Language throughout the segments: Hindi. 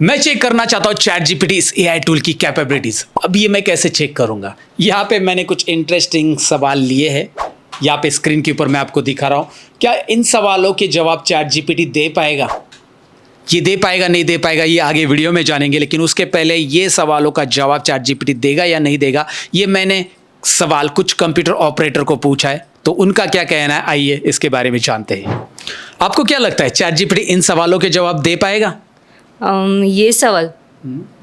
मैं चेक करना चाहता हूँ चैट जीपीटी इस एआई टूल की कैपेबिलिटीज। अब ये मैं कैसे चेक करूंगा? यहाँ पे मैंने कुछ इंटरेस्टिंग सवाल लिए हैं, यहाँ पे स्क्रीन के ऊपर मैं आपको दिखा रहा हूँ। क्या इन सवालों के जवाब चैट जीपीटी दे पाएगा? ये दे पाएगा नहीं दे पाएगा ये आगे वीडियो में जानेंगे, लेकिन उसके पहले ये सवालों का जवाब चैट जीपीटी देगा या नहीं देगा, ये मैंने सवाल कुछ कंप्यूटर ऑपरेटर को पूछा है, तो उनका क्या कहना है आइए इसके बारे में जानते हैं। आपको क्या लगता है चैट जीपीटी इन सवालों के जवाब दे पाएगा? ये सवाल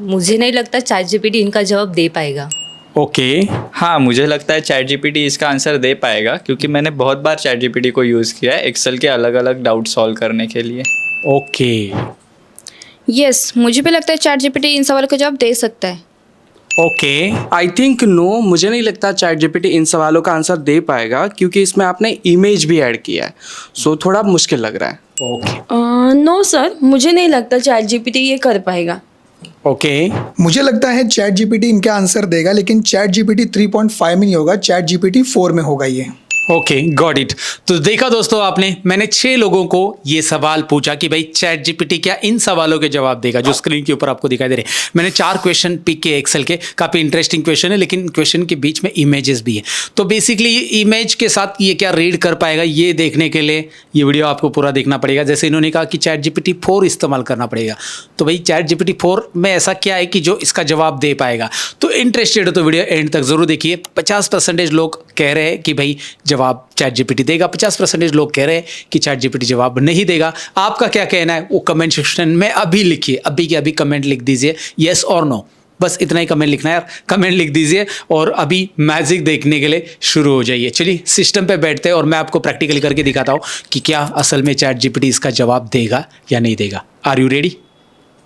मुझे नहीं लगता चैट जीपीटी इनका जवाब दे पाएगा। ओके हाँ, मुझे लगता है चैट जीपीटी इसका आंसर दे पाएगा, क्योंकि मैंने बहुत बार चैट जीपीटी को यूज़ किया है एक्सेल के अलग अलग डाउट सॉल्व करने के लिए। ओके यस, मुझे भी लगता है चैट जीपीटी इन सवालों का जवाब दे सकता है। ओके आई थिंक नो, मुझे नहीं लगता चैट जीपीटी इन सवालों का आंसर दे पाएगा, क्योंकि इसमें आपने इमेज भी ऐड किया है, सो थोड़ा मुश्किल लग रहा है। ओके नो सर, मुझे नहीं लगता चैट जीपीटी ये कर पाएगा। ओके मुझे लगता है चैट जीपीटी इनका आंसर देगा, लेकिन चैट जीपीटी 3.5 में नहीं होगा, चैट जीपीटी 4 में होगा ये। Okay got it. तो देखा दोस्तों आपने, मैंने 6 लोगों को ये सवाल पूछा कि भाई चैट जीपीटी क्या इन सवालों के जवाब देगा, जो स्क्रीन के ऊपर आपको दिखाई दे रहे हैं। मैंने 4 क्वेश्चन पिक किए एक्सेल के, काफ़ी इंटरेस्टिंग क्वेश्चन है, लेकिन क्वेश्चन के बीच में इमेजेस भी है। तो बेसिकली ये इमेज के साथ ये क्या रीड कर पाएगा, ये देखने के लिए ये वीडियो आपको पूरा देखना पड़ेगा। जैसे इन्होंने कहा कि चैट जीपीटी 4 इस्तेमाल करना पड़ेगा, तो भाई चैट जीपीटी 4 में ऐसा क्या है कि जो इसका जवाब दे पाएगा। तो इंटरेस्टेड हो तो वीडियो एंड तक जरूर देखिए। 50% लोग कह रहे हैं कि भाई जवाब चैट जीपीटी देगा, 50% लोग कह रहे हैं कि चैट जीपीटी जवाब नहीं देगा। आपका क्या कहना है वो कमेंट सेक्शन में अभी लिखिए, अभी के अभी कमेंट लिख दीजिए, येस और नो, बस इतना ही कमेंट लिखना है यार। कमेंट लिख दीजिए और अभी मैजिक देखने के लिए शुरू हो जाइए। चलिए सिस्टम पे बैठते हैं और मैं आपको प्रैक्टिकली करके दिखाता हूँ कि क्या असल में चैट जीपीटी इसका जवाब देगा या नहीं देगा। Are you ready?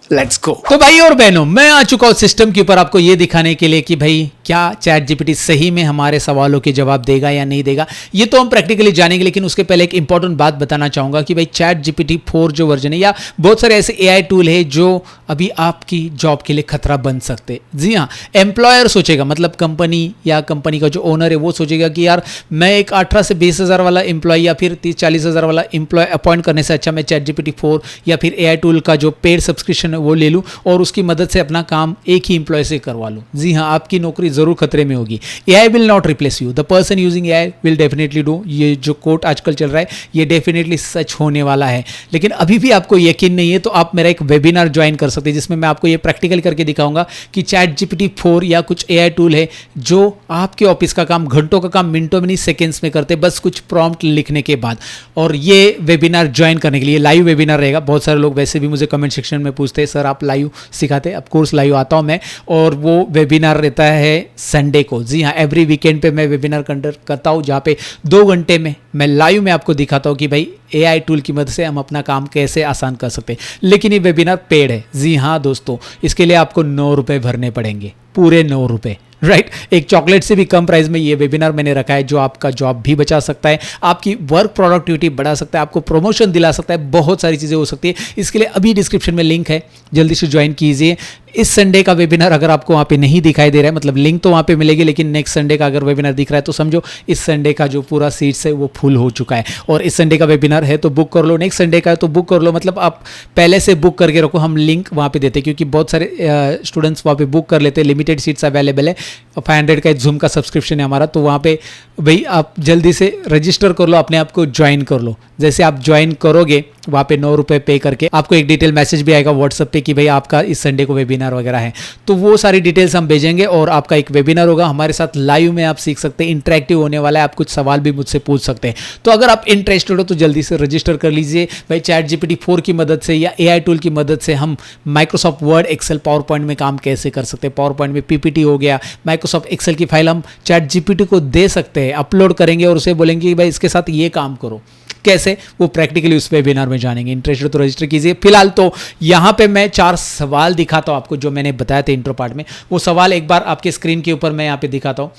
Let's go. तो भाई और बहनों, मैं आ चुका हूं सिस्टम के ऊपर आपको ये दिखाने के लिए कि भाई क्या चैट जीपीटी सही में हमारे सवालों के जवाब देगा या नहीं देगा। ये तो हम प्रैक्टिकली जानेंगे, लेकिन उसके पहले एक इंपॉर्टेंट बात बताना चाहूंगा कि भाई चैट जीपीटी 4 जो वर्जन है, या बहुत सारे ऐसे एआई टूल है जो अभी आपकी जॉब के लिए खतरा बन सकते हैं। जी हाँ, एम्प्लॉयर सोचेगा, मतलब कंपनी या कंपनी का जो ओनर है वो सोचेगा कि यार मैं एक 18 से 20 हज़ार वाला एम्प्लॉय या फिर 30-40 हज़ार वाला एम्प्लॉय अपॉइंट करने से अच्छा मैं चैट जीपीटी 4 या फिर एआई टूल का जो पेड सब्सक्रिप्शन है वो ले लूँ और उसकी मदद से अपना काम एक ही एम्प्लॉय से करवा लूँ। जी हाँ, आपकी नौकरी जरूर खतरे में होगी। AI will not replace you, the person using AI will definitely do. ये जो कोट आजकल चल रहा है ये डेफिनेटली सच होने वाला है, लेकिन अभी भी आपको यकीन नहीं है तो आप मेरा एक वेबिनार ज्वाइन कर सकते हैं, जिसमें मैं आपको ये प्रैक्टिकल करके दिखाऊंगा कि चैट जीपीटी 4 या कुछ एआई टूल है जो आपके ऑफिस का काम, घंटों का काम मिनटों में नहीं सेकेंड्स में करते, बस कुछ प्रॉम्प्ट लिखने के बाद। और ये वेबिनार ज्वाइन करने के लिए लाइव वेबिनार रहेगा। बहुत सारे लोग वैसे भी मुझे कमेंट सेक्शन में पूछते हैं सर आप लाइव सिखाते? ऑफ कोर्स लाइव आता हूं मैं, और वो वेबिनार रहता है संडे को। जी हाँ, एवरी वीकेंड पे मैं वेबिनार कंडक्ट करता हूं, जहाँ पे 2 घंटे में मैं लाइव में आपको दिखाता हूं कि भाई एआई टूल की मदद से हम अपना काम कैसे आसान कर सकते हैं। लेकिन ये वेबिनार पेड है। जी हाँ दोस्तों, इसके लिए आपको 9 रुपये भरने पड़ेंगे, पूरे 9 रुपये, राइट। एक चॉकलेट से भी कम प्राइस में ये वेबिनार मैंने रखा है, जो आपका जॉब भी बचा सकता है, आपकी वर्क प्रोडक्टिविटी बढ़ा सकता है, आपको प्रमोशन दिला सकता है, बहुत सारी चीज़ें हो सकती है। इसके लिए अभी डिस्क्रिप्शन में लिंक है, जल्दी से ज्वाइन कीजिए। इस संडे का वेबिनार अगर आपको वहाँ पे नहीं दिखाई दे रहा है, मतलब लिंक तो वहाँ पे मिलेगी, लेकिन नेक्स्ट संडे का अगर वेबिनार दिख रहा है तो समझो इस संडे का जो पूरा सीट्स है वो फुल हो चुका है। और इस संडे का वेबिनार है तो बुक कर लो, नेक्स्ट संडे का है तो बुक कर लो, मतलब आप पहले से बुक करके रखो। हम लिंक वहाँ पे देते हैं क्योंकि बहुत सारे स्टूडेंट्स वहाँ पे बुक कर लेते हैं, लिमिटेड सीट्स अवेलेबल है। 500 का जूम का सब्सक्रिप्शन है हमारा, तो वहाँ पे भाई आप जल्दी से रजिस्टर कर लो, अपने आप को ज्वाइन कर लो। जैसे आप ज्वाइन करोगे वहाँ पे 9 रुपये पे करके आपको एक डिटेल मैसेज भी आएगा व्हाट्सएप पे कि भाई आपका इस संडे को वेबिनार वगैरह है, तो वो सारी डिटेल्स हम भेजेंगे और आपका एक वेबिनार होगा हमारे साथ लाइव में। आप सीख सकते हैं, इंटरेक्टिव होने वाला है, आप कुछ सवाल भी मुझसे पूछ सकते हैं। तो अगर आप इंटरेस्टेड हो तो जल्दी से रजिस्टर कर लीजिए। भाई चैट जीपीटी 4 की मदद से या एआई टूल की मदद से हम Microsoft Word, Excel, PowerPoint में काम कैसे कर सकते हैं। पावर पॉइंट में पीपीटी हो गया, माइक्रोसॉफ्ट एक्सेल की फाइल हम चैट जीपीटी को दे सकते हैं, अपलोड करेंगे और उसे बोलेंगे कि भाई इसके साथ ये काम करो। कैसे, वो प्रैक्टिकली उस वेबिनार में जानेंगे। इंटरेस्टेड तो रजिस्टर कीजिए। फिलहाल तो यहाँ पे मैं 4 सवाल दिखाता हूँ आपको, जो मैंने बताया था इंट्रो पार्ट में। वो सवाल एक बार आपके स्क्रीन के ऊपर मैं यहाँ पे दिखाता हूँ,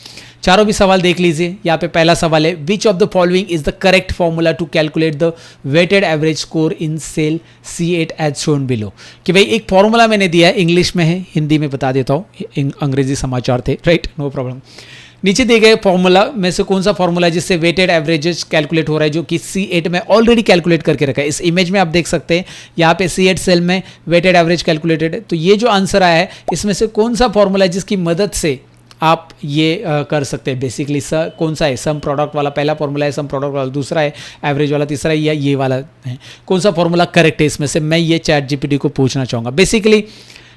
चारों भी सवाल देख लीजिए। यहाँ पे पहला सवाल है, which of the following is the correct formula to calculate the weighted average score in cell C8 as shown below. कि भाई एक फॉर्मूला मैंने दिया है, इंग्लिश में है, हिंदी में बता देता हूँ, अंग्रेजी समाचार थे, राइट, नो प्रॉब्लम। नीचे दिए गए फॉर्मूला में से कौन सा फॉर्मूला है जिससे वेटेड एवरेजेस कैलकुलेट हो रहा है, जो कि C8 में ऑलरेडी कैलकुलेट करके रखा है। इस इमेज में आप देख सकते हैं यहाँ पे C8 सेल में वेटेड एवरेज कैलकुलेटेड है। तो ये जो आंसर आया है इसमें से कौन सा फॉर्मूला है जिसकी मदद से आप ये कर सकते हैं। बेसिकली कौन सा है, सम प्रोडक्ट वाला पहला फॉर्मूला है, सम प्रोडक्ट वाला दूसरा है, एवरेज वाला तीसरा है, या ये वाला है, कौन सा फॉर्मूला करेक्ट है इसमें से, मैं ये ChatGPT को पूछना चाहूँगा। बेसिकली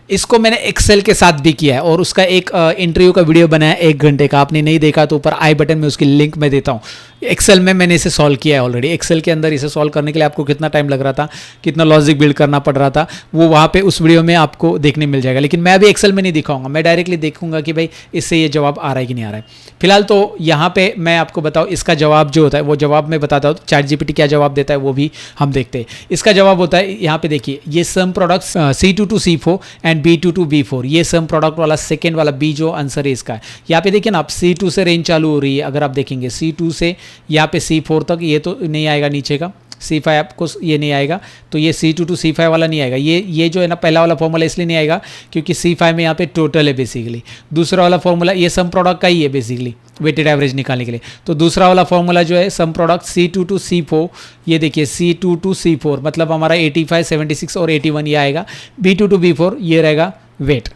इसको मैंने एक्सेल के साथ भी किया है और उसका एक इंटरव्यू का वीडियो बनाया 1 घंटे का, आपने नहीं देखा तो ऊपर आई बटन में उसकी लिंक मैं देता हूँ। एक्सेल में मैंने इसे सॉल्व किया है ऑलरेडी। एक्सेल के अंदर इसे सॉल्व करने के लिए आपको कितना टाइम लग रहा था, कितना लॉजिक बिल्ड करना पड़ रहा था, वो वहाँ पे उस वीडियो में आपको देखने मिल जाएगा। लेकिन मैं अभी एक्सेल में नहीं दिखाऊंगा, मैं डायरेक्टली देखूंगा कि भाई इससे ये जवाब आ रहा है कि नहीं आ रहा है। फिलहाल तो यहाँ पे मैं आपको बताऊँ इसका जवाब जो होता है वो जवाब मैं बताता हूँ। ChatGPT क्या जवाब देता है वो भी हम देखते हैं। इसका जवाब होता है यहाँ पे देखिए, ये sum products C2 to C4 and B2 to B4, ये सम प्रोडक्ट वाला सेकेंड वाला बी जो आंसर है इसका है। यहाँ पे देखिए ना आप C2 से रेंज चालू हो रही है, अगर आप देखेंगे C2 से यहाँ पे C4 तक, ये तो नहीं आएगा नीचे का, C5 आपको ये नहीं आएगा, तो ये C2 to C5 वाला नहीं आएगा। ये जो है ना पहला वाला फॉर्मूला इसलिए नहीं आएगा क्योंकि C5 में यहाँ पे टोटल है बेसिकली। दूसरा वाला फॉर्मूला ये सम प्रोडक्ट का ही है बेसिकली, वेटेड एवरेज निकालने के लिए। तो दूसरा वाला फॉर्मूला जो है some product C2 to C4, ये देखिए C2 to C4 मतलब हमारा 85, 76 और 81 ये आएगा। B2 to B4 ये रहेगा वेट,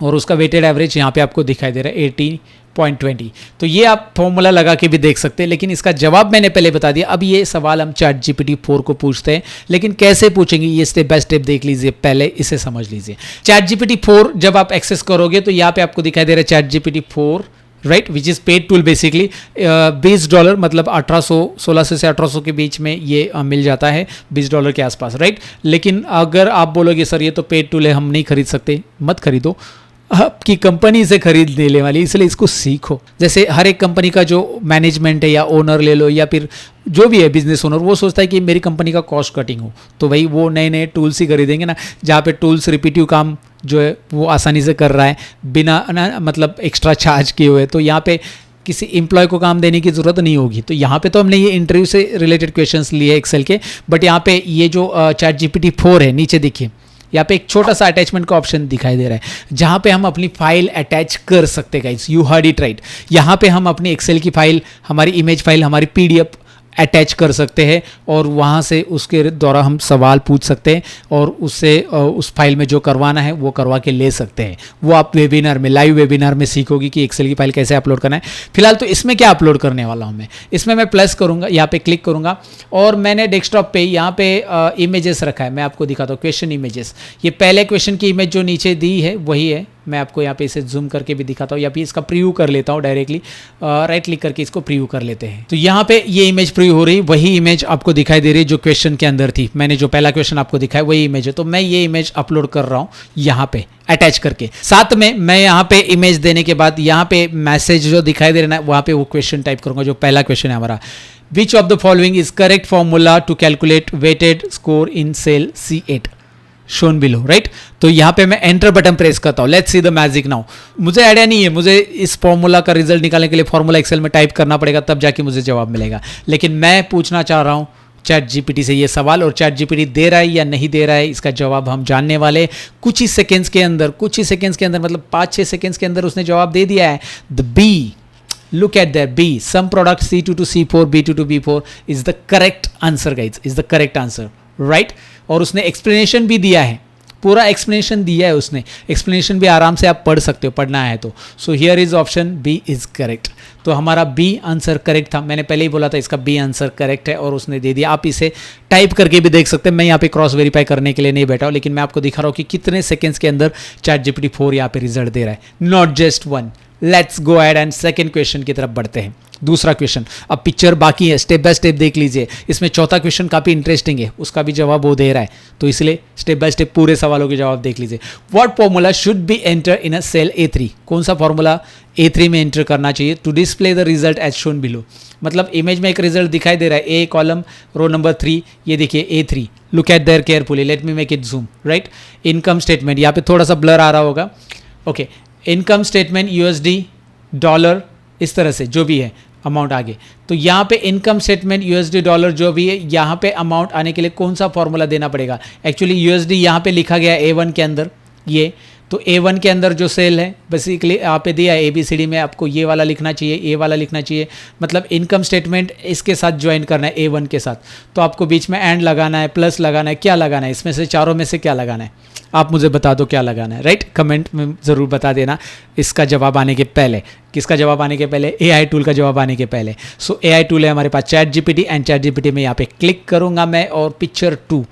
और उसका वेटेड एवरेज यहाँ पे आपको दिखाई दे रहा है 80.20। तो ये आप फॉर्मूला लगा के भी देख सकते हैं, लेकिन इसका जवाब मैंने पहले बता दिया। अब ये सवाल हम ChatGPT 4 को पूछते हैं, लेकिन कैसे पूछेंगे ये स्टेप बाय स्टेप देख लीजिए, पहले इसे समझ लीजिए। ChatGPT 4 जब आप एक्सेस करोगे तो यहाँ पे आपको दिखाई दे रहा है ChatGPT 4 right, which is paid tool basically. $20 मतलब 1600 से 1800 के बीच में ये मिल जाता है, $20 के आसपास राइट। लेकिन अगर आप बोलोगे सर ये तो पेड टूल है, हम नहीं खरीद सकते, मत खरीदो, आपकी कंपनी से खरीद लेने वाली, इसलिए इसको सीखो। जैसे हर एक कंपनी का जो मैनेजमेंट है या ओनर ले लो या फिर जो भी है बिजनेस ओनर, वो सोचता है कि मेरी कंपनी का कॉस्ट कटिंग हो, तो भाई वो नए नए टूल्स ही खरीदेंगे ना, जहाँ पे टूल्स रिपीटिव काम जो है वो आसानी से कर रहा है बिना ना मतलब एक्स्ट्रा चार्ज किए हुए। तो यहाँ पे किसी एम्प्लॉय को काम देने की ज़रूरत नहीं होगी। तो यहाँ पे तो हमने ये इंटरव्यू से रिलेटेड क्वेश्चंस लिए एक्सेल के, बट यहाँ पे ये जो ChatGPT 4 है, नीचे देखिए यहाँ पे एक छोटा सा अटैचमेंट का ऑप्शन दिखाई दे रहा है, जहाँ पे हम अपनी फाइल अटैच कर सकते हैं। Guys you heard it right, यहाँ पे हम अपनी एक्सेल की फाइल, हमारी इमेज फाइल, हमारी PDF अटैच कर सकते हैं और वहाँ से उसके द्वारा हम सवाल पूछ सकते हैं और उससे उस फाइल में जो करवाना है वो करवा के ले सकते हैं। वो आप वेबिनार में, लाइव वेबिनार में सीखोगी कि एक्सेल की फाइल कैसे अपलोड करना है। फिलहाल तो इसमें क्या अपलोड करने वाला हूँ मैं, इसमें मैं प्लस करूँगा, यहाँ पे क्लिक करूँगा और मैंने डेस्कटॉप पे यहाँ पे इमेजेस रखा है, मैं आपको दिखाता हूँ क्वेश्चन इमेजेस। ये पहले क्वेश्चन की इमेज जो नीचे दी है वही है, मैं आपको यहाँ पे इसे जूम करके भी दिखाता हूँ या फिर इसका प्रीव्यू कर लेता हूँ डायरेक्टली, राइट क्लिक करके इसको प्रीव्यू कर लेते हैं। तो यहाँ पे ये इमेज प्रीव्यू हो रही, वही इमेज आपको दिखाई दे रही है जो क्वेश्चन के अंदर थी। मैंने जो पहला क्वेश्चन आपको दिखाया वही इमेज है, तो मैं ये इमेज अपलोड कर रहा हूँ यहाँ पे अटैच करके। साथ में मैं यहाँ पे इमेज देने के बाद यहाँ पे मैसेज जो दिखाई दे रहा है वहाँ पे वो क्वेश्चन टाइप करूँगा जो पहला क्वेश्चन है हमारा, which of the following is correct formula to calculate weighted score in cell C8 shown below right. तो यहाँ पे मैं एंटर बटन प्रेस करता हूँ, let's see the magic now. मुझे आइडिया नहीं है, मुझे इस फॉर्मूला का रिजल्ट निकालने के लिए फॉर्मूला एक्सेल में टाइप करना पड़ेगा, तब जाके मुझे जवाब मिलेगा। लेकिन मैं पूछना चाह रहा हूँ ChatGPT से ये सवाल, और ChatGPT दे रहा है या नहीं दे रहा है इसका जवाब हम जानने वाले कुछ ही सेकेंड्स के अंदर, मतलब 5-6 सेकेंड्स के अंदर उसने जवाब दे दिया है। The B, look at that, B, some product C2 to C4, B2 to B4 is the correct answer guys, is the correct answer right। और उसने एक्सप्लेनेशन भी दिया है, पूरा एक्सप्लेनेशन दिया है उसने, एक्सप्लेनेशन भी आराम से आप पढ़ सकते हो पढ़ना है तो। So here is option B is correct. तो हमारा बी आंसर करेक्ट था, मैंने पहले ही बोला था इसका बी आंसर करेक्ट है और उसने दे दिया। आप इसे टाइप करके भी देख सकते हैं, मैं यहाँ पे क्रॉस वेरीफाई करने के लिए नहीं बैठा हूँ, लेकिन मैं आपको दिखा रहा हूँ कि कितने सेकेंड्स के अंदर ChatGPT 4 यहाँ पे रिजल्ट दे रहा है, not just one. Let's go ahead and second question की तरफ बढ़ते हैं। दूसरा क्वेश्चन, अब पिक्चर बाकी है, स्टेप बाय स्टेप देख लीजिए। इसमें चौथा क्वेश्चन काफ़ी इंटरेस्टिंग है, उसका भी जवाब वो दे रहा है, तो इसलिए स्टेप बाय स्टेप पूरे सवालों के जवाब देख लीजिए। What formula should be enter in a cell A3, कौन सा फॉर्मूला A3 में एंटर करना चाहिए to display the result as shown below. मतलब इमेज में एक रिजल्ट दिखाई दे रहा है, A कॉलम रो नंबर 3, ये देखिए A3, look at there carefully, let me make it zoom right. Income statement, यहाँ पे थोड़ा सा ब्लर आ रहा होगा, okay. Income statement USD dollar, इस तरह से जो भी है अमाउंट आगे, तो यहाँ पे इनकम स्टेटमेंट USD डॉलर जो भी है, यहाँ पे अमाउंट आने के लिए कौन सा फॉर्मूला देना पड़ेगा। एक्चुअली USD यहाँ पे लिखा गया है A1 के अंदर, ये तो A1 के अंदर जो सेल है बेसिकली यहाँ पे दिया है ABCD में, आपको ये वाला लिखना चाहिए, ये वाला लिखना चाहिए, मतलब इनकम स्टेटमेंट इसके साथ ज्वाइन करना है A1 के साथ। तो आपको बीच में एंड लगाना है, प्लस लगाना है, क्या लगाना है, इसमें से चारों में से क्या लगाना है, आप मुझे बता दो क्या लगाना है, राइट? कमेंट में ज़रूर बता देना इसका जवाब आने के पहले। किसका जवाब आने के पहले? AI टूल का जवाब आने के पहले। सो AI टूल है हमारे पास ChatGPT, एंड ChatGPT में यहाँ पे क्लिक करूँगा मैं, और पिक्चर 2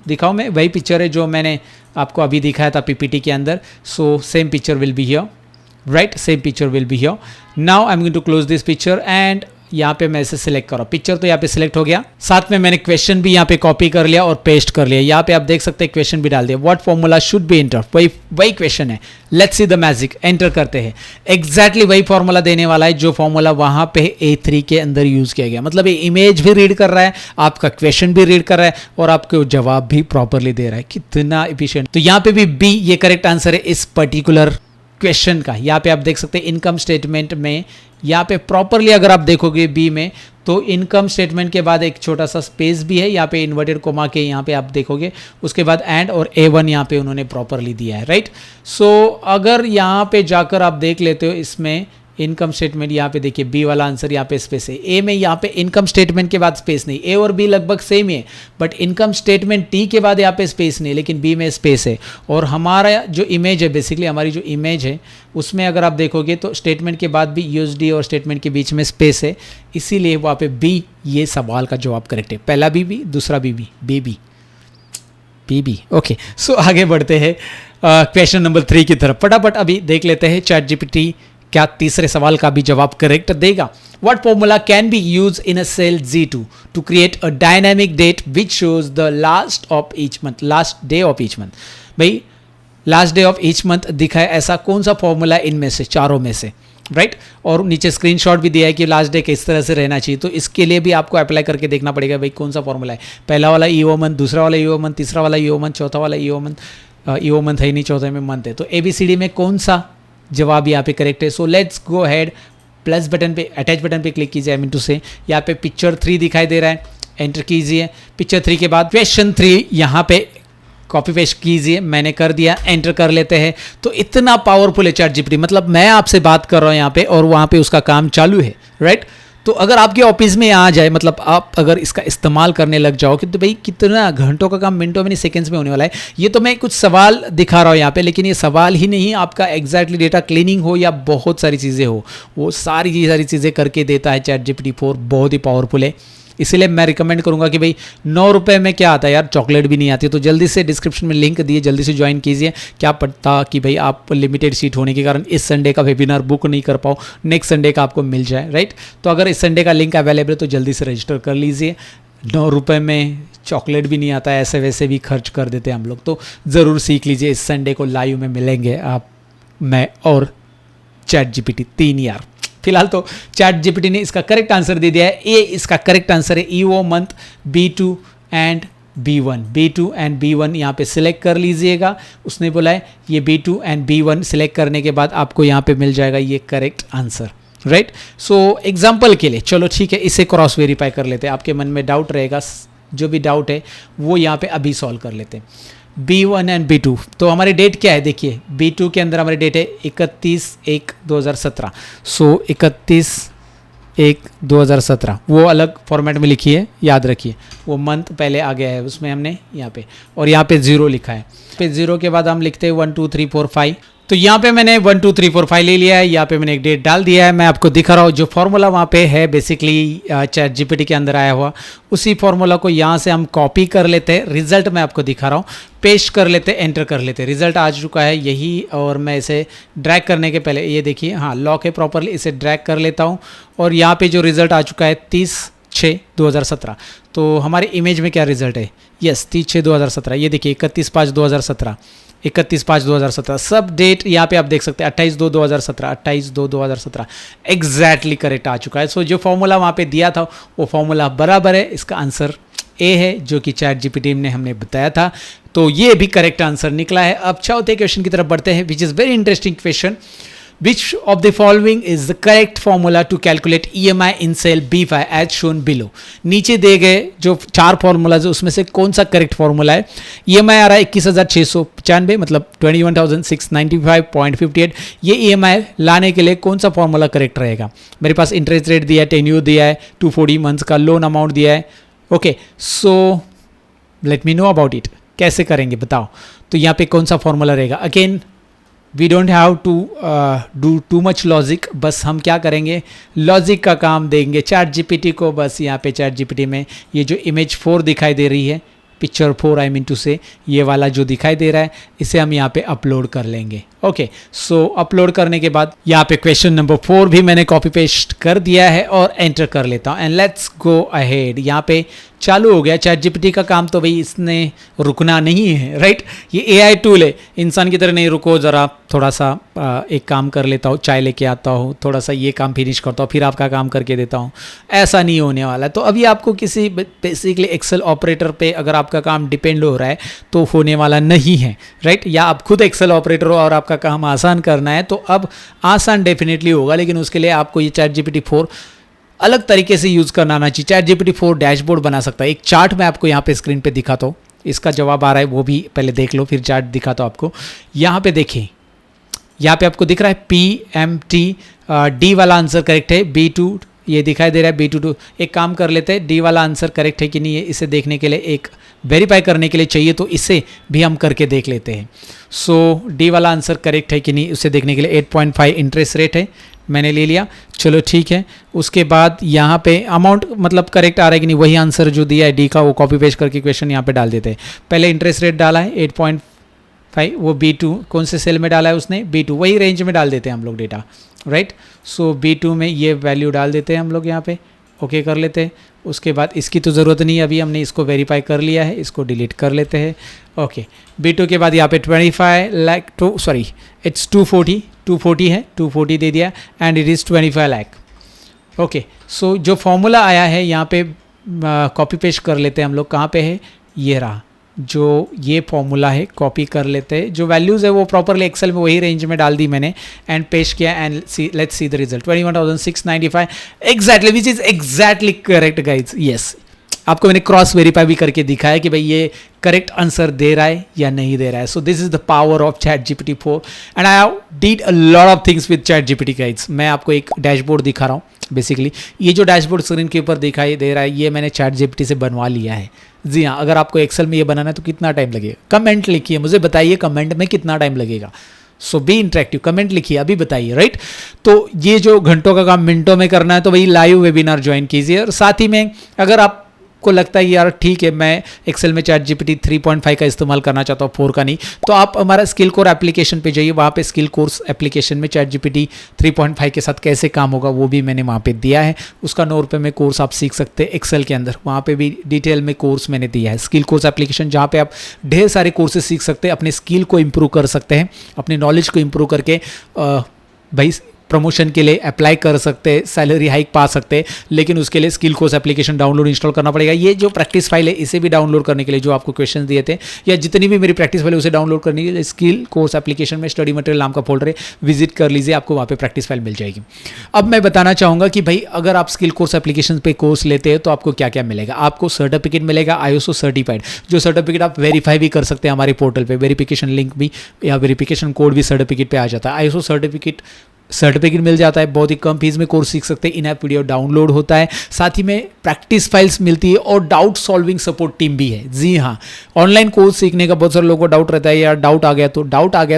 दिखाऊँ मैं, वही पिक्चर है जो मैंने आपको अभी दिखाया था PPT के अंदर। So same picture will be here, right? Same picture will be here. Now I am going to close this picture, and यहाँ पे मैं इसे सिलेक्ट करूँ। पिक्चर तो यहाँ पे सिलेक्ट हो गया, साथ में मैंने क्वेश्चन भी यहाँ पे कॉपी कर लिया और पेस्ट कर लिया। यहाँ पे आप देख सकते हैं क्वेश्चन भी डाल दिया, what formula should be enter, वही क्वेश्चन है। Let's see the magic, enter करते हैं। एग्जैक्टली वही फॉर्मूला देने वाला है जो फॉर्मूला वहाँ पे A3 के अंदर यूज किया गया। मतलब ये इमेज भी रीड कर रहा है, आपका क्वेश्चन भी रीड कर रहा है, और आपको जवाब भी प्रॉपरली दे रहा है। कितना एफिशिएंट। तो यहाँ पे भी B ये करेक्ट आंसर है इस पर्टिकुलर क्वेश्चन का। यहाँ पे आप देख सकते हैं इनकम स्टेटमेंट में, यहाँ पे प्रॉपरली अगर आप देखोगे B में, तो इनकम स्टेटमेंट के बाद एक छोटा सा स्पेस भी है, यहाँ पे इन्वर्टेड कोमा के यहाँ पे आप देखोगे, उसके बाद एंड और A1 यहाँ पे उन्होंने प्रॉपरली दिया है, राइट? सो अगर यहाँ पे जाकर आप देख लेते हो, इसमें इनकम स्टेटमेंट यहाँ पे देखिए B वाला आंसर यहाँ पे स्पेस है, A में यहाँ पे इनकम स्टेटमेंट के बाद स्पेस नहीं, A और B लगभग सेम ही है, बट इनकम स्टेटमेंट T के बाद यहाँ पे स्पेस नहीं, लेकिन B में स्पेस है। और हमारा जो इमेज है, बेसिकली हमारी जो इमेज है उसमें अगर आप देखोगे तो स्टेटमेंट के बाद भी USD और स्टेटमेंट के बीच में स्पेस है, इसीलिए वहाँ पे B ये सवाल का जवाब करेक्ट है। पहला B, दूसरा BB। ओके, सो आगे बढ़ते हैं क्वेश्चन नंबर 3 की तरफ। फटाफट अभी देख लेते हैं ChatGPT क्या तीसरे सवाल का भी जवाब करेक्ट देगा। What formula can be used in a cell Z2 to create a dynamic date which shows the last day of each month? भाई last day of each month दिखा है, ऐसा कौन सा फॉर्मूला इनमें से, चारों में से, राइट? और नीचे स्क्रीनशॉट भी दिया है कि लास्ट डे किस तरह से रहना चाहिए। तो इसके लिए भी आपको अप्लाई करके देखना पड़ेगा भाई कौन सा फॉर्मूला है। पहला वाला EO मंथ, दूसरा वाला EO मंथ, तीसरा वाला EO मंथ, चौथा वाला EO मंथ है ही नहीं, चौथे में मंथ है। तो ABCD में कौन सा जवाब यहाँ पे करेक्ट है? So let's go head, plus button पे, अटैच बटन पे क्लिक कीजिए। आई मीन टू से यहाँ पे पिक्चर 3 दिखाई दे रहा है, एंटर कीजिए। पिक्चर 3 के बाद क्वेश्चन 3 यहाँ पे कॉपी पेस्ट कीजिए, मैंने कर दिया, एंटर कर लेते हैं। तो इतना पावरफुल है ChatGPT, मतलब मैं आपसे बात कर रहा हूँ यहाँ पे और वहाँ पे उसका काम चालू है, राइट? तो अगर आपके ऑफिस में आ जाए, मतलब आप अगर इसका इस्तेमाल करने लग जाओ कि तो भाई कितना घंटों का काम मिनटों में नहीं सेकंड्स में होने वाला है। ये तो मैं कुछ सवाल दिखा रहा हूँ यहाँ पे, लेकिन ये सवाल ही नहीं, आपका एग्जैक्टली डेटा क्लीनिंग हो या बहुत सारी चीज़ें हो, वो सारी चीज़ें करके देता है ChatGPT 4। बहुत ही पावरफुल है, इसीलिए मैं रिकमेंड करूंगा कि भाई 9 रुपये में क्या आता है यार, चॉकलेट भी नहीं आती। तो जल्दी से डिस्क्रिप्शन में लिंक दिए, जल्दी से ज्वाइन कीजिए। क्या पता कि भाई आप लिमिटेड सीट होने के कारण इस संडे का वेबिनार बुक नहीं कर पाओ, नेक्स्ट संडे का आपको मिल जाए, राइट? तो अगर इस संडे का लिंक अवेलेबल है तो जल्दी से रजिस्टर कर लीजिए। 9 रुपये में चॉकलेट भी नहीं आता है, ऐसे वैसे भी खर्च कर देते हैं हम लोग। तो ज़रूर सीख लीजिए, इस संडे को लाइव में मिलेंगे आप, मैं और ChatGPT 3 यार। फिलहाल तो ChatGPT ने इसका करेक्ट आंसर दे दिया है। ए इसका करेक्ट आंसर है EO month B2 and B1 यहाँ पे सिलेक्ट कर लीजिएगा। उसने बोला है ये B2 एंड B1 सिलेक्ट करने के बाद आपको यहाँ पे मिल जाएगा ये correct answer, right? So example के लिए चलो ठीक है, इसे क्रॉस वेरीफाई कर लेते हैं। आपके मन में डाउट रहेगा, जो भी डाउट है वो यहाँ पे अभी सॉल्व कर लेते हैं। B1 एंड B2, तो हमारी डेट क्या है देखिए, B2 के अंदर हमारी डेट है 31/1/2017। सो 31/1/2017 वो अलग फॉर्मेट में लिखी है, याद रखिए, वो मंथ पहले आ गया है उसमें हमने यहाँ पे, और यहाँ पे 0 लिखा है। फिर 0 के बाद हम लिखते हैं 1 2 3 4 5। तो यहाँ पे मैंने 1 2 3 4 5 ले लिया है, यहाँ पे मैंने एक डेट डाल दिया है। मैं आपको दिखा रहा हूँ जो फॉर्मूला वहाँ पे है बेसिकली ChatGPT के अंदर आया हुआ, उसी फॉर्मूला को यहाँ से हम कॉपी कर लेते हैं। रिजल्ट मैं आपको दिखा रहा हूँ, पेस्ट कर लेते हैं, एंटर कर लेते हैं। रिजल्ट आ चुका है यही, और मैं इसे ड्रैग करने के पहले ये देखिए, हाँ लॉक है प्रॉपरली, इसे ड्रैग कर लेता हूँ। और यहाँ पे जो रिजल्ट आ चुका है 30/6/2017। तो हमारे इमेज में क्या रिजल्ट है, यस 30/6/2017। ये देखिए 31/5/2017, 31/5/2017 सब डेट यहाँ पे आप देख सकते हैं। 28/2/2017, 28/2/2017 एग्जैक्टली करेक्ट आ चुका है। सो जो फॉर्मूला वहाँ पे दिया था वो फॉर्मूला बराबर है, इसका आंसर ए है जो कि ChatGPT ने हमने बताया था। तो ये भी करेक्ट आंसर निकला है। अब चौथे क्वेश्चन की तरफ बढ़ते हैं, which is very interesting question. Which of the following is the correct formula to calculate EMI in cell B5 as shown below. नीचे दिए गए जो 4 फॉर्मूलाज है उसमें से कौन सा करेक्ट फॉर्मूला है। EMI आ रहा है 21,695 मतलब 21,695.58। ये EMI लाने के लिए कौन सा फॉर्मूला करेक्ट रहेगा। मेरे पास इंटरेस्ट रेट दिया है, टेन्यूर दिया है, 240 मंथ्स का लोन अमाउंट दिया है। Okay, so let me know about it. कैसे करेंगे बताओ। तो यहाँ पे कौन सा फॉर्मूला रहेगा। Again we don't have to do too much logic, बस हम क्या करेंगे लॉजिक का काम देंगे चैट जीपीटी को। बस यहाँ पे चैट जीपीटी में ये जो इमेज 4 दिखाई दे रही है, पिक्चर 4 आई मीन टू से, ये वाला जो दिखाई दे रहा है इसे हम यहाँ पे अपलोड कर लेंगे। ओके, सो अपलोड करने के बाद यहाँ पे क्वेश्चन नंबर 4 भी मैंने कॉपी पेस्ट कर दिया है और एंटर कर लेता हूँ एंड लेट्स गो अहेड। यहाँ पे चालू हो गया। चैट जीपीटी का काम तो भाई इसने रुकना नहीं है, राइट। ये AI टूल है, इंसान की तरह नहीं। रुको ज़रा, थोड़ा सा एक काम कर लेता हूँ, चाय लेके आता हूँ, थोड़ा सा ये काम फिनिश करता हूँ, फिर आपका काम करके देता हूँ। ऐसा नहीं होने वाला। तो अभी आपको किसी बेसिकली एक्सेल ऑपरेटर पे अगर आपका काम डिपेंड हो रहा है तो होने वाला नहीं है, राइट। या आप खुद एक्सेल ऑपरेटर हो और आपका काम आसान करना है तो अब आसान डेफिनेटली होगा, लेकिन उसके लिए आपको ये चैट जीपीटी 4 अलग तरीके से यूज़ करना आना चाहिए। चैट जीपीटी 4 डैशबोर्ड बना सकता है। एक चार्ट मैं आपको यहाँ पे स्क्रीन पे दिखाता हूँ, इसका जवाब आ रहा है वो भी पहले देख लो, फिर चार्ट दिखाता हूँ आपको। यहाँ पे देखिए, यहाँ पे आपको दिख रहा है PMT, D वाला आंसर करेक्ट है, B2 ये दिखाई दे रहा है, B2। एक काम कर लेते हैं, D वाला आंसर करेक्ट है कि नहीं है इसे देखने के लिए, एक वेरीफाई करने के लिए चाहिए तो इसे भी हम करके देख लेते हैं। सो D वाला आंसर करेक्ट है कि नहीं उसे देखने के लिए 8.5 इंटरेस्ट रेट है, मैंने ले लिया, चलो ठीक है। उसके बाद यहाँ पे अमाउंट मतलब करेक्ट आ रहा है कि नहीं, वही आंसर जो दिया है D का वो कॉपी पेस्ट करके क्वेश्चन यहाँ पे डाल देते हैं। पहले इंटरेस्ट रेट डाला है 8.5, वो B2 कौन से सेल में डाला है उसने, B2 वही रेंज में डाल देते हैं हम लोग डेटा, राइट। सो B2 में ये वैल्यू डाल देते हैं हम लोग यहाँ पे, ओके कर लेते हैं। उसके बाद इसकी तो ज़रूरत नहीं है, अभी हमने इसको वेरीफाई कर लिया है, इसको डिलीट कर लेते हैं। ओके, B2 के बाद यहाँ पे 25 लाख टू सॉरी इट्स 240 है, 240 दे दिया and it is 25 lakh. Okay, so जो फॉर्मूला आया है यहाँ पे कॉपी पेस्ट कर लेते हैं हम लोग। कहाँ पे है, ये रहा, जो ये फॉर्मूला है कॉपी कर लेते हैं। जो वैल्यूज़ है वो प्रॉपरली एक्सेल में वही रेंज में डाल दी मैंने एंड पेस्ट किया and let's see the result 21,695 exactly, which is exactly correct guys. Yes, आपको मैंने क्रॉस वेरीफाई भी करके दिखाया कि भाई ये करेक्ट आंसर दे रहा है या नहीं दे रहा है। So this is the power of chat GPT 4 and I have did a lot of things with chat GPT guys. मैं आपको एक डैशबोर्ड दिखा रहा हूँ। बेसिकली ये जो डैशबोर्ड स्क्रीन के ऊपर दिखाई दे रहा है ये मैंने चैट जीपीटी से बनवा लिया है। जी हाँ, अगर आपको एक्सेल में ये बनाना है तो कितना टाइम लगेगा, कमेंट लिखिए, मुझे बताइए कमेंट में कितना टाइम लगेगा। सो बी इंटरेक्टिव, कमेंट लिखिए, अभी बताइए, राइट। तो ये जो घंटों का काम मिनटों में करना है तो वही लाइव वेबिनार ज्वाइन कीजिए। और साथ ही में अगर आप को लगता है यार ठीक है मैं एक्सेल में चैट जीपीटी 3.5 का इस्तेमाल करना चाहता हूँ, 4 का नहीं, तो आप हमारा स्किल कोर एप्लीकेशन पे जाइए। वहाँ पे स्किल कोर्स एप्लीकेशन में चैट जीपीटी 3.5 के साथ कैसे काम होगा वो भी मैंने वहाँ पे दिया है। उसका 9 रुपये में कोर्स आप सीख सकते हैं एक्सेल के अंदर, वहाँ पे भी डिटेल में कोर्स मैंने दिया है। स्किल कोर्स एप्लीकेशन जहाँ पे आप ढेर सारे कोर्सेज सीख सकते हैं, अपने स्किल को इम्प्रूव कर सकते हैं, अपने नॉलेज को इम्प्रूव करके भाई प्रमोशन के लिए अप्लाई कर सकते हैं, सैलरी हाइक पा सकते हैं। लेकिन उसके लिए skill course application download install करना पड़ेगा। ये जो प्रैक्टिस फाइल है इसे भी डाउनलोड करने के लिए जो आपको क्वेश्चन दिए थे या जितनी भी मेरी प्रैक्टिस फाइल है उसे डाउनलोड करने के लिए स्किल कोर्स एप्लीकेशन में स्टडी मटेरियल नाम का फोल्डर है, विजिट कर लीजिए, आपको वहाँ पे प्रैक्टिस फाइल मिल जाएगी। अब मैं बताना चाहूँगा कि भाई अगर आप स्किल कोर्स एप्लीकेशन पे कोर्स लेते हैं तो आपको क्या क्या मिलेगा। आपको सर्टिफिकेट मिलेगा ISO सर्टिफाइड, जो सर्टिफिकेट आप वेरीफाई भी कर सकते हैं हमारे पोर्टल पे, वेरिफिकेशन लिंक भी या वेरिफिकेशन कोड भी सर्टिफिकेट पे आ जाता है। ISO सर्टिफिकेट मिल जाता है, बहुत ही कम फीस में कोर्स सीख सकते हैं, इन ऐप वीडियो डाउनलोड होता है, साथ ही में प्रैक्टिस फाइल्स मिलती है और डाउट सॉल्विंग सपोर्ट टीम भी है। जी हाँ, ऑनलाइन कोर्स सीखने का बहुत सारे लोगों को डाउट रहता है, यार डाउट आ गया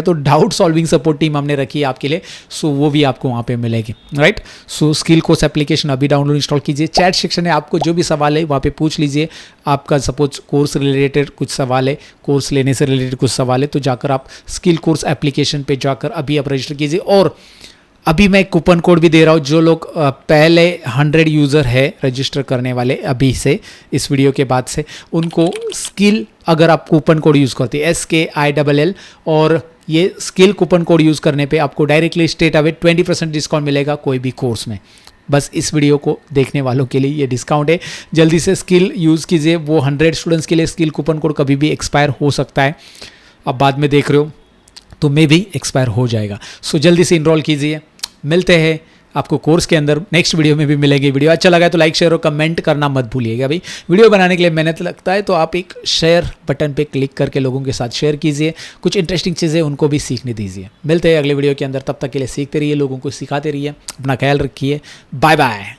तो डाउट सॉल्विंग सपोर्ट टीम हमने रखी है आपके लिए, सो वो भी आपको वहाँ पे मिलेगी, right. So skill course application अभी डाउनलोड इंस्टॉल कीजिए। चैट सेक्शन में आपको जो भी सवाल है वहाँ पे पूछ लीजिए। आपका सपोज कोर्स रिलेटेड कुछ सवाल है, कोर्स लेने से रिलेटेड कुछ सवाल है, तो जाकर आप स्किल कोर्स एप्लीकेशन पे जाकर अभी आप रजिस्टर कीजिए। और अभी मैं कूपन कोड भी दे रहा हूँ, जो लोग पहले 100 यूज़र है रजिस्टर करने वाले अभी से इस वीडियो के बाद से, उनको स्किल अगर आप कूपन कोड यूज़ करते हैं SKILL और ये स्किल कूपन कोड यूज़ करने पे आपको डायरेक्टली स्ट्रेट अवे 20% डिस्काउंट मिलेगा कोई भी कोर्स में। बस इस वीडियो को देखने वालों के लिए ये डिस्काउंट है, जल्दी से स्किल यूज़ कीजिए। वो 100 स्टूडेंट्स के लिए स्किल कूपन कोड कभी भी एक्सपायर हो सकता है, अब बाद में देख रहे हो, तो मे भी एक्सपायर हो जाएगा। सो जल्दी से इनरोल कीजिए। मिलते हैं आपको कोर्स के अंदर, नेक्स्ट वीडियो में भी मिलेगी। वीडियो अच्छा लगा तो लाइक शेयर और कमेंट करना मत भूलिएगा भाई। वीडियो बनाने के लिए मेहनत लगता है तो आप एक शेयर बटन पे क्लिक करके लोगों के साथ शेयर कीजिए, कुछ इंटरेस्टिंग चीज़ें उनको भी सीखने दीजिए। मिलते हैं अगले वीडियो के अंदर, तब तक के लिए सीखते रहिए, लोगों को सिखाते रहिए, अपना ख्याल रखिए। Bye bye.